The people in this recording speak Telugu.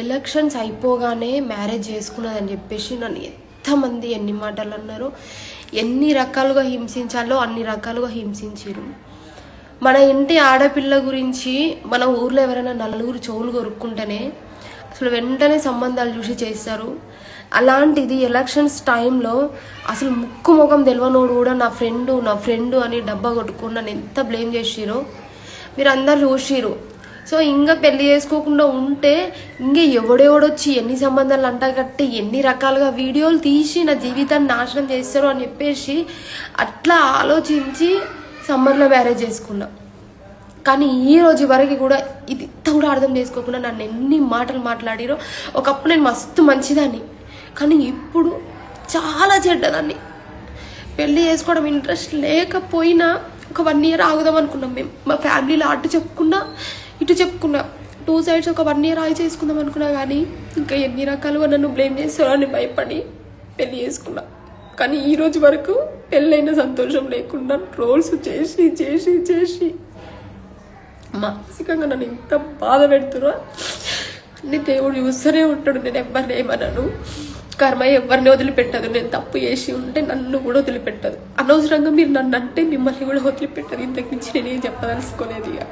ఎలక్షన్స్ అయిపోగానే మ్యారేజ్ చేసుకున్నదని చెప్పేసి నన్ను ఎంతమంది ఎన్ని మాటలు అన్నారు, ఎన్ని రకాలుగా హింసించాలో అన్ని రకాలుగా హింసించారు. మన ఇంటి ఆడపిల్ల గురించి మన ఊర్లో ఎవరైనా నలుగురు చెవులు కొరుక్కుంటేనే అసలు వెంటనే సంబంధాలు చూసి చేస్తారు. అలాంటిది ఎలక్షన్స్ టైంలో అసలు ముక్కు ముఖం తెలియనోడు కూడా నా ఫ్రెండు అని డబ్బా కొట్టుకుని నన్ను ఎంత బ్లేమ్ చేసిరో మీరు అందరు చూసిరు. సో ఇంకా పెళ్లి చేసుకోకుండా ఉంటే ఇంకా ఎవడెవడొచ్చి ఎన్ని సంబంధాలు అంటగట్టి ఎన్ని రకాలుగా వీడియోలు తీసి నా జీవితాన్ని నాశనం చేస్తారు అని చెప్పేసి అట్లా ఆలోచించి సమ్మర్లో మ్యారేజ్ చేసుకున్నా. కానీ ఈ రోజు వరకు కూడా ఇది కూడా అర్థం చేసుకోకుండా నన్ను ఎన్ని మాటలు మాట్లాడిరో. ఒకప్పుడు నేను మస్తు మంచిదాన్ని, కానీ ఇప్పుడు చాలా చెడ్డదాన్ని. పెళ్ళి చేసుకోవడం ఇంట్రెస్ట్ లేకపోయినా ఒక 1 year ఆగుదాం అనుకున్నాం మేము. మా ఫ్యామిలీలో అటు చెప్పుకున్నా ఇటు చెప్పుకున్నా, 2 sides ఒక 1 year ఆగి చేసుకుందాం అనుకున్నా. కానీ ఇంకా ఎన్ని రకాలుగా నన్ను బ్లేమ్ చేస్తారో అని భయపడి పెళ్ళి చేసుకున్నా. కానీ ఈ రోజు వరకు పెళ్ళైన సంతోషం లేకుండా ట్రోల్స్ చేసి చేసి చేసి మానసికంగా నన్ను ఇంత బాధ పెడుతున్నా అన్ని దేవుడు చూస్తూనే ఉంటాడు. నేను ఎవరిని ఏమన్నాను, కర్మ ఎవరిని వదిలిపెట్టదు. నేను తప్పు చేసి ఉంటే నన్ను కూడా వదిలిపెట్టదు. అనవసరంగా మీరు నన్ను అంటే మిమ్మల్ని కూడా వదిలిపెట్టదు. ఇంతకు మించి నేనేం చెప్పదలుచుకోలేదు ఇక.